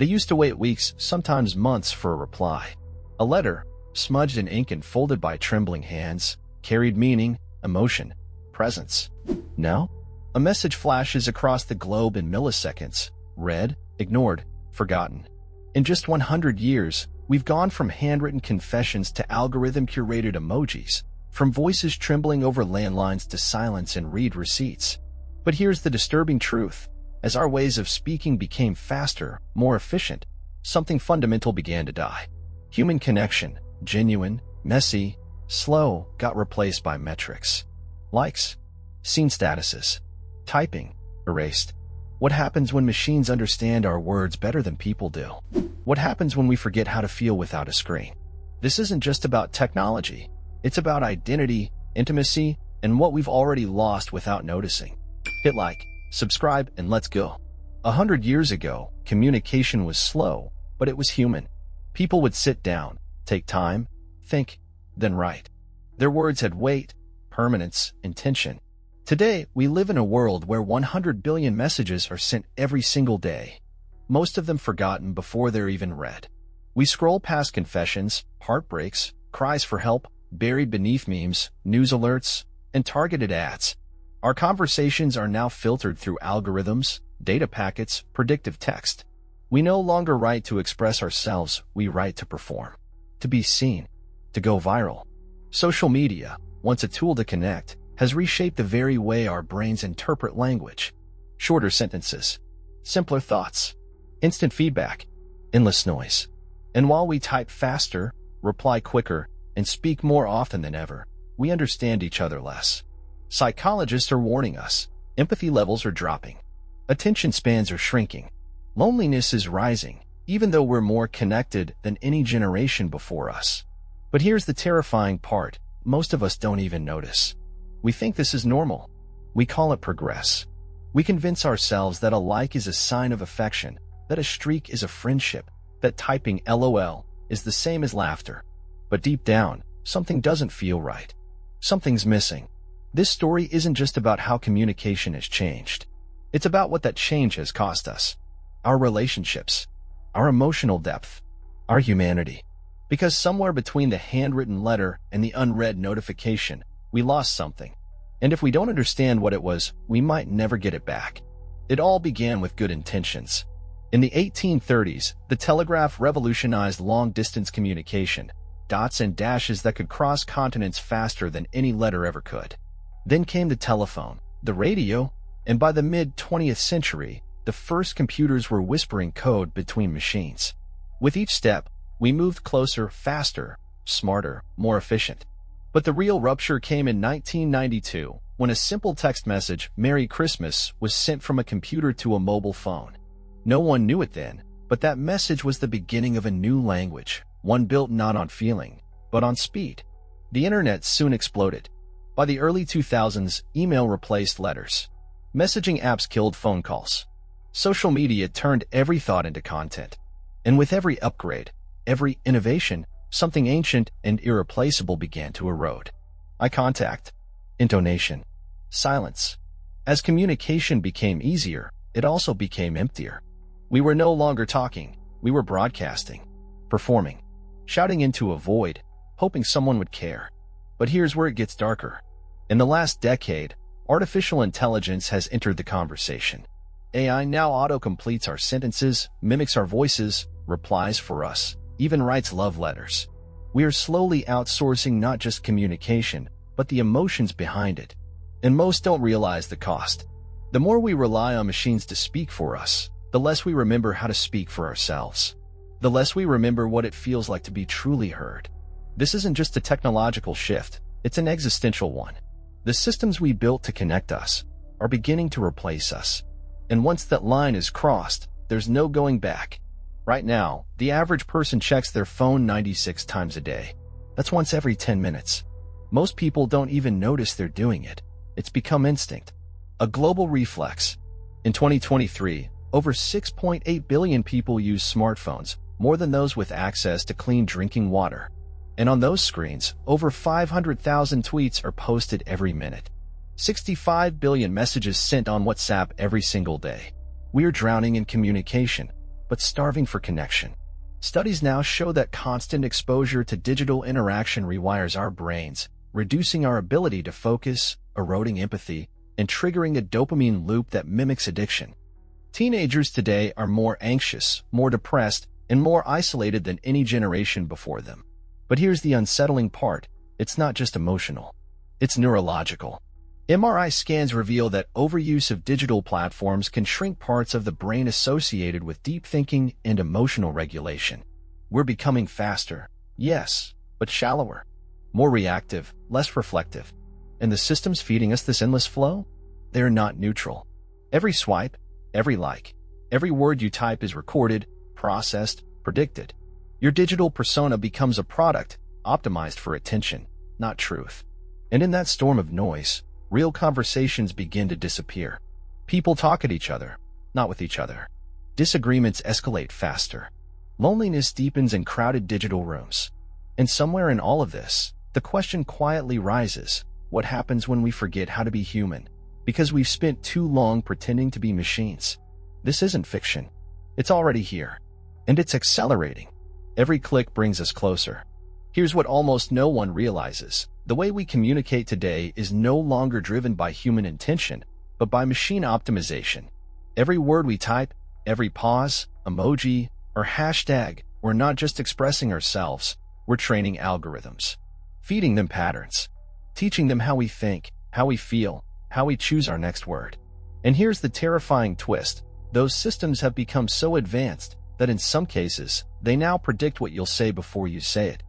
They used to wait weeks, sometimes months, for a reply. A letter, smudged in ink and folded by trembling hands, carried meaning, emotion, presence. Now, a message flashes across the globe in milliseconds, read, ignored, forgotten. In just 100 years, we've gone from handwritten confessions to algorithm-curated emojis, from voices trembling over landlines to silence and read receipts. But here's the disturbing truth. As our ways of speaking became faster, more efficient, something fundamental began to die. Human connection, genuine, messy, slow, got replaced by metrics. Likes, seen statuses, typing, erased. What happens when machines understand our words better than people do? What happens when we forget how to feel without a screen? This isn't just about technology. It's about identity, intimacy, and what we've already lost without noticing. Hit like, subscribe, and let's go. 100 years ago, communication was slow, but it was human. People would sit down, take time, think, then write. Their words had weight, permanence, intention. Today, we live in a world where 100 billion messages are sent every single day, most of them forgotten before they're even read. We scroll past confessions, heartbreaks, cries for help, buried beneath memes, news alerts, and targeted ads. Our conversations are now filtered through algorithms, data packets, predictive text. We no longer write to express ourselves, we write to perform, to be seen, to go viral. Social media, once a tool to connect, has reshaped the very way our brains interpret language. Shorter sentences, simpler thoughts, instant feedback, endless noise. And while we type faster, reply quicker, and speak more often than ever, we understand each other less. Psychologists are warning us. Empathy levels are dropping. Attention spans are shrinking. Loneliness is rising, even though we're more connected than any generation before us. But here's the terrifying part. Most of us don't even notice. We think this is normal. We call it progress. We convince ourselves that a like is a sign of affection, that a streak is a friendship, that typing LOL is the same as laughter. But deep down, something doesn't feel right. Something's missing. This story isn't just about how communication has changed. It's about what that change has cost us. Our relationships, our emotional depth, our humanity. Because somewhere between the handwritten letter and the unread notification, we lost something. And if we don't understand what it was, we might never get it back. It all began with good intentions. In the 1830s, the telegraph revolutionized long-distance communication, dots and dashes that could cross continents faster than any letter ever could. Then came the telephone, the radio, and by the mid-20th century, the first computers were whispering code between machines. With each step, we moved closer, faster, smarter, more efficient. But the real rupture came in 1992, when a simple text message, "Merry Christmas," was sent from a computer to a mobile phone. No one knew it then, but that message was the beginning of a new language, one built not on feeling, but on speed. The internet soon exploded. By the early 2000s, email replaced letters. Messaging apps killed phone calls. Social media turned every thought into content. And with every upgrade, every innovation, something ancient and irreplaceable began to erode. Eye contact, intonation, silence. As communication became easier, it also became emptier. We were no longer talking, we were broadcasting, performing, shouting into a void, hoping someone would care. But here's where it gets darker. In the last decade, artificial intelligence has entered the conversation. AI now auto-completes our sentences, mimics our voices, replies for us, even writes love letters. We are slowly outsourcing not just communication, but the emotions behind it. And most don't realize the cost. The more we rely on machines to speak for us, the less we remember how to speak for ourselves. The less we remember what it feels like to be truly heard. This isn't just a technological shift, it's an existential one. The systems we built to connect us are beginning to replace us. And once that line is crossed, there's no going back. Right now, the average person checks their phone 96 times a day. That's once every 10 minutes. Most people don't even notice they're doing it. It's become instinct. A global reflex. In 2023, over 6.8 billion people use smartphones, more than those with access to clean drinking water. And on those screens, over 500,000 tweets are posted every minute. 65 billion messages sent on WhatsApp every single day. We're drowning in communication. but starving for connection. Studies now show that constant exposure to digital interaction rewires our brains, reducing our ability to focus, eroding empathy, and triggering a dopamine loop that mimics addiction. Teenagers today are more anxious, more depressed, and more isolated than any generation before them. But here's the unsettling part. It's not just emotional. It's neurological. MRI scans reveal that overuse of digital platforms can shrink parts of the brain associated with deep thinking and emotional regulation. We're becoming faster, yes, but shallower, more reactive, less reflective. And the systems feeding us this endless flow? They're not neutral. Every swipe, every like, every word you type is recorded, processed, predicted. Your digital persona becomes a product, optimized for attention, not truth. And in that storm of noise, real conversations begin to disappear. People talk at each other, not with each other. Disagreements escalate faster. Loneliness deepens in crowded digital rooms. And somewhere in all of this, the question quietly rises: what happens when we forget how to be human? Because we've spent too long pretending to be machines. This isn't fiction. It's already here. And it's accelerating. Every click brings us closer. Here's what almost no one realizes. The way we communicate today is no longer driven by human intention, but by machine optimization. Every word we type, every pause, emoji, or hashtag, we're not just expressing ourselves, we're training algorithms, feeding them patterns, teaching them how we think, how we feel, how we choose our next word. And here's the terrifying twist. Those systems have become so advanced that in some cases, they now predict what you'll say before you say it.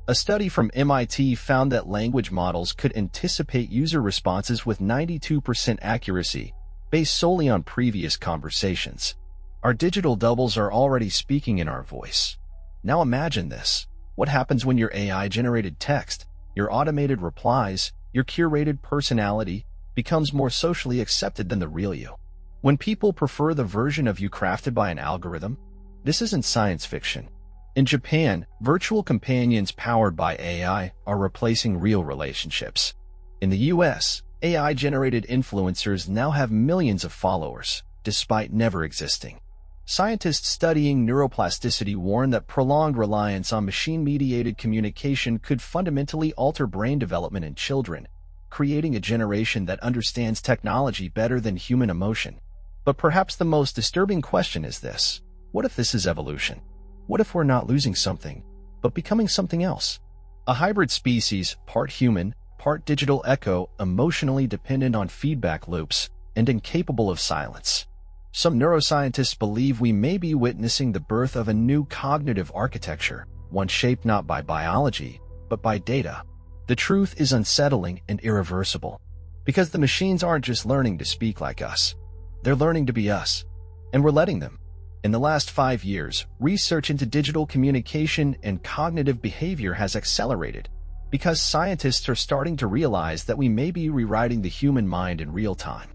A study from MIT found that language models could anticipate user responses with 92% accuracy, based solely on previous conversations. Our digital doubles are already speaking in our voice. Now imagine this. What happens when your AI-generated text, your automated replies, your curated personality becomes more socially accepted than the real you? When people prefer the version of you crafted by an algorithm? This isn't science fiction. In Japan, virtual companions powered by AI are replacing real relationships. In the US, AI-generated influencers now have millions of followers, despite never existing. Scientists studying neuroplasticity warn that prolonged reliance on machine-mediated communication could fundamentally alter brain development in children, creating a generation that understands technology better than human emotion. But perhaps the most disturbing question is this: what if this is evolution? What if we're not losing something, but becoming something else? A hybrid species, part human, part digital echo, emotionally dependent on feedback loops, and incapable of silence. Some neuroscientists believe we may be witnessing the birth of a new cognitive architecture, one shaped not by biology, but by data. The truth is unsettling and irreversible, because the machines aren't just learning to speak like us. They're learning to be us, and we're letting them. In the last 5 years, research into digital communication and cognitive behavior has accelerated, because scientists are starting to realize that we may be rewriting the human mind in real time.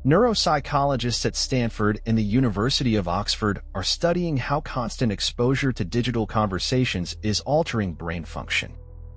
Neuropsychologists at Stanford and the University of Oxford are studying how constant exposure to digital conversations is altering brain function.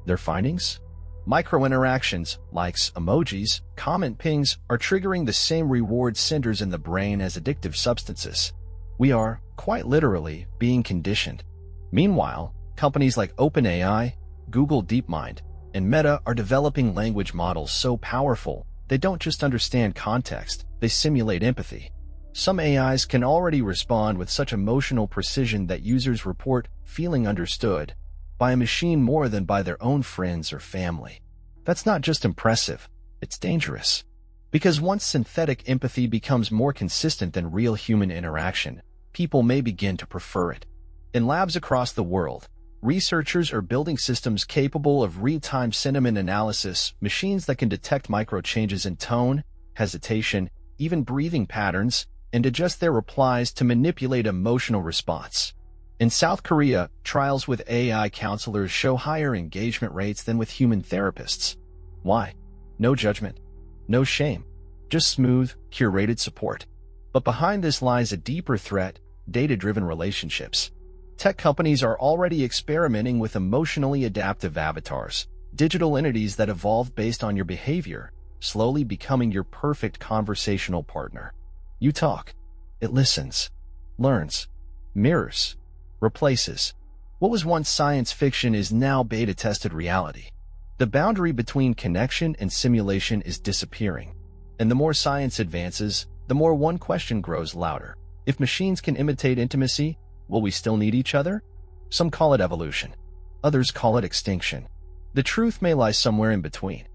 Their findings? Microinteractions, likes, emojis, comment pings, are triggering the same reward centers in the brain as addictive substances. We are, quite literally, being conditioned. Meanwhile, companies like OpenAI, Google DeepMind, and Meta are developing language models so powerful they don't just understand context, they simulate empathy. Some AIs can already respond with such emotional precision that users report feeling understood by a machine more than by their own friends or family. That's not just impressive, it's dangerous. Because once synthetic empathy becomes more consistent than real human interaction, people may begin to prefer it. In labs across the world, researchers are building systems capable of real-time sentiment analysis, machines that can detect micro-changes in tone, hesitation, even breathing patterns, and adjust their replies to manipulate emotional response. In South Korea, trials with AI counselors show higher engagement rates than with human therapists. Why? No judgment, no shame, just smooth, curated support. But behind this lies a deeper threat: data-driven relationships. Tech companies are already experimenting with emotionally adaptive avatars, digital entities that evolve based on your behavior, slowly becoming your perfect conversational partner. You talk, it listens, learns, mirrors, replaces. What was once science fiction is now beta-tested reality. The boundary between connection and simulation is disappearing. And the more science advances, the more one question grows louder. If machines can imitate intimacy, will we still need each other? Some call it evolution. Others call it extinction. The truth may lie somewhere in between.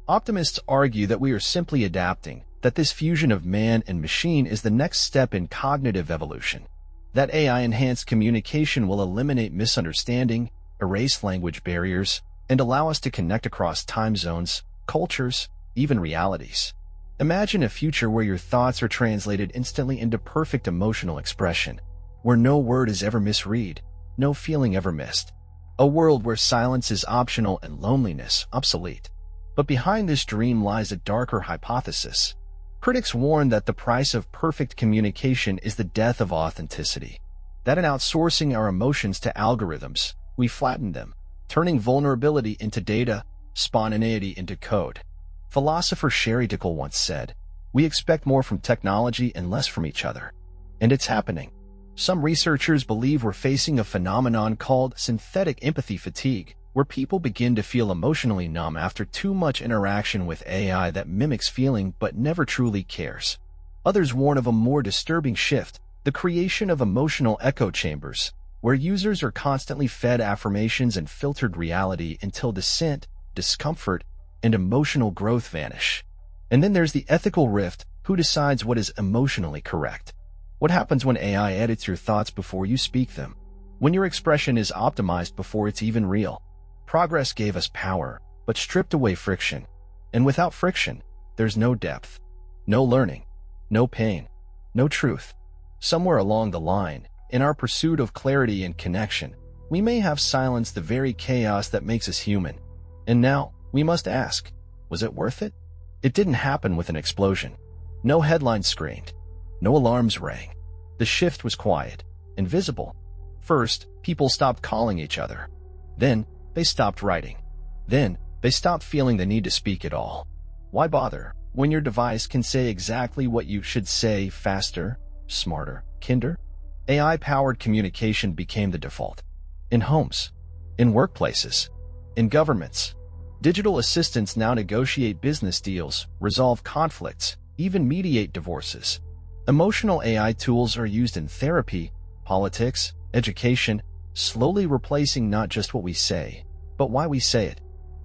Optimists argue that we are simply adapting, that this fusion of man and machine is the next step in cognitive evolution. That AI-enhanced communication will eliminate misunderstanding, erase language barriers, and allow us to connect across time zones, cultures, even realities. Imagine a future where your thoughts are translated instantly into perfect emotional expression, where no word is ever misread, no feeling ever missed. A world where silence is optional and loneliness obsolete. But behind this dream lies a darker hypothesis. Critics warn that the price of perfect communication is the death of authenticity. That in outsourcing our emotions to algorithms, we flatten them, turning vulnerability into data, spontaneity into code. Philosopher Sherry Dickel once said, "We expect more from technology and less from each other." And it's happening. Some researchers believe we're facing a phenomenon called synthetic empathy fatigue, where people begin to feel emotionally numb after too much interaction with AI that mimics feeling but never truly cares. Others warn of a more disturbing shift, the creation of emotional echo chambers, where users are constantly fed affirmations and filtered reality until dissent, discomfort, and emotional growth vanish. And then there's the ethical rift. Who decides what is emotionally correct? What happens when AI edits your thoughts before you speak them? When your expression is optimized before it's even real? Progress gave us power, but stripped away friction. And without friction, there's no depth, no learning, no pain, no truth. Somewhere along the line, in our pursuit of clarity and connection, we may have silenced the very chaos that makes us human. And now, we must ask, was it worth it? It didn't happen with an explosion. No headlines screamed. No alarms rang. The shift was quiet, invisible. First, people stopped calling each other. Then, they stopped writing. Then, they stopped feeling the need to speak at all. Why bother when your device can say exactly what you should say faster, smarter, kinder? AI-powered communication became the default. In homes, in workplaces, in governments. Digital assistants now negotiate business deals, resolve conflicts, even mediate divorces. Emotional AI tools are used in therapy, politics, education, slowly replacing not just what we say, but why we say it.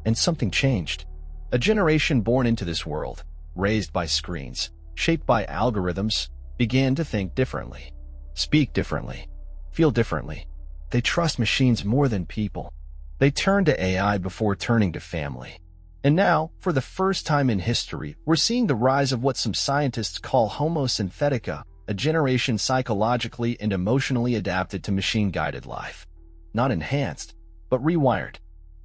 And something changed. A generation born into this world, raised by screens, shaped by algorithms, began to think differently, speak differently, feel differently. They trust machines more than people. They turn to AI before turning to family. And now, for the first time in history, we're seeing the rise of what some scientists call Homo synthetica, a generation psychologically and emotionally adapted to machine-guided life. Not enhanced, but rewired.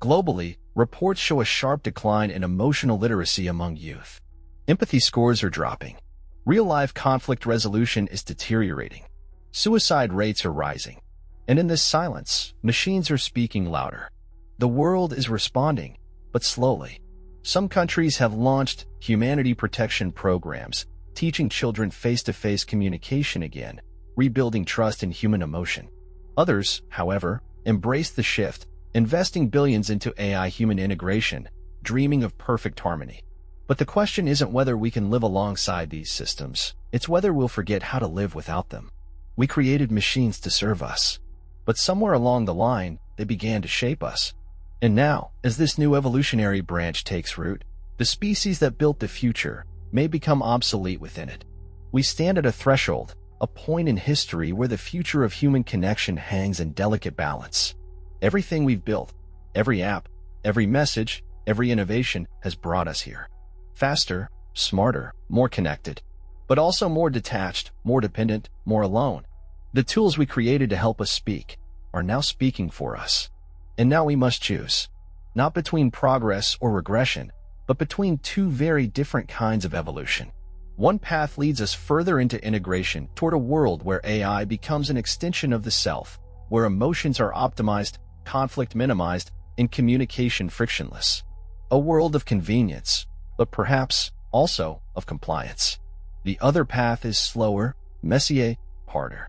Globally, reports show a sharp decline in emotional literacy among youth. Empathy scores are dropping. Real-life conflict resolution is deteriorating. Suicide rates are rising. And in this silence, machines are speaking louder. The world is responding, but slowly. Some countries have launched humanity protection programs, teaching children face-to-face communication again, rebuilding trust in human emotion. Others, however, embrace the shift, investing billions into AI-human integration, dreaming of perfect harmony. But the question isn't whether we can live alongside these systems, it's whether we'll forget how to live without them. We created machines to serve us, but somewhere along the line, they began to shape us. And now, as this new evolutionary branch takes root, the species that built the future may become obsolete within it. We stand at a threshold, a point in history where the future of human connection hangs in delicate balance. Everything we've built, every app, every message, every innovation has brought us here. Faster, smarter, more connected, but also more detached, more dependent, more alone. The tools we created to help us speak are now speaking for us. And now we must choose, not between progress or regression, but between two very different kinds of evolution. One path leads us further into integration toward a world where AI becomes an extension of the self, where emotions are optimized, conflict minimized, and communication frictionless. A world of convenience, but perhaps also of compliance. The other path is slower, messier, harder.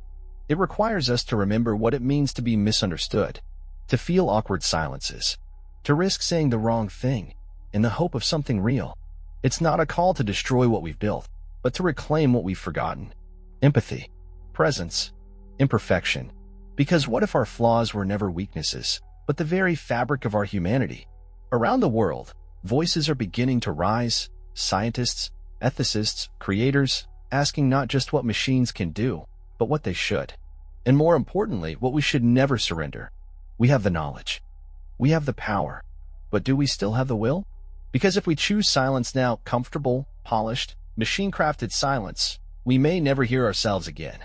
It requires us to remember what it means to be misunderstood, to feel awkward silences, to risk saying the wrong thing in the hope of something real. It's not a call to destroy what we've built, but to reclaim what we've forgotten. Empathy, presence, imperfection. Because what if our flaws were never weaknesses, but the very fabric of our humanity? Around the world, voices are beginning to rise, scientists, ethicists, creators, asking not just what machines can do, but what they should. And more importantly, what we should never surrender. We have the knowledge. We have the power. But do we still have the will? Because if we choose silence now, comfortable, polished, machine-crafted silence, we may never hear ourselves again.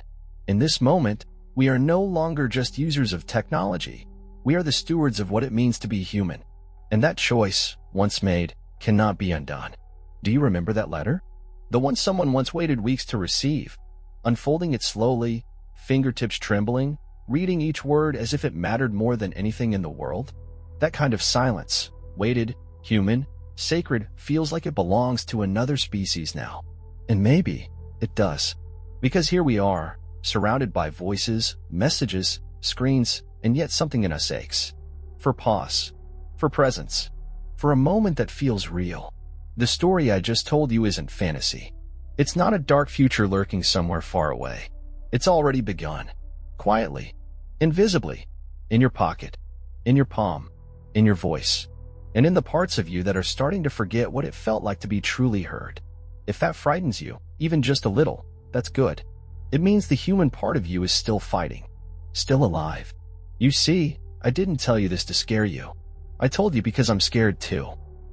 In this moment, we are no longer just users of technology. We are the stewards of what it means to be human. And that choice, once made, cannot be undone. Do you remember that letter? The one someone once waited weeks to receive, unfolding it slowly, fingertips trembling, reading each word as if it mattered more than anything in the world? That kind of silence, weighted, human, sacred, feels like it belongs to another species now. And maybe it does. Because here we are, surrounded by voices, messages, screens, and yet something in us aches. For pause, for presence, for a moment that feels real. The story I just told you isn't fantasy. It's not a dark future lurking somewhere far away. It's already begun. Quietly, invisibly, in your pocket, in your palm, in your voice, and in the parts of you that are starting to forget what it felt like to be truly heard. If that frightens you, even just a little, that's good. It means the human part of you is still fighting, still alive. You see, I didn't tell you this to scare you. I told you because I'm scared too.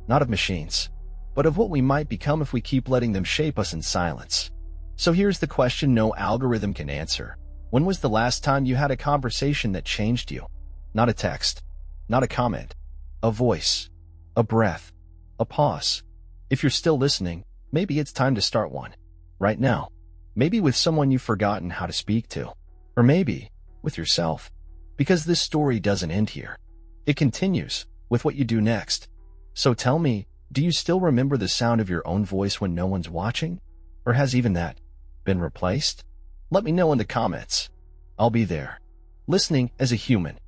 Not of machines, but of what we might become if we keep letting them shape us in silence. So here's the question no algorithm can answer. When was the last time you had a conversation that changed you? Not a text, not a comment, a voice, a breath, a pause. If you're still listening, maybe it's time to start one. Right now. Maybe with someone you've forgotten how to speak to. Or maybe with yourself. Because this story doesn't end here. It continues with what you do next. So tell me, do you still remember the sound of your own voice when no one's watching? Or has even that been replaced? Let me know in the comments. I'll be there, listening as a human.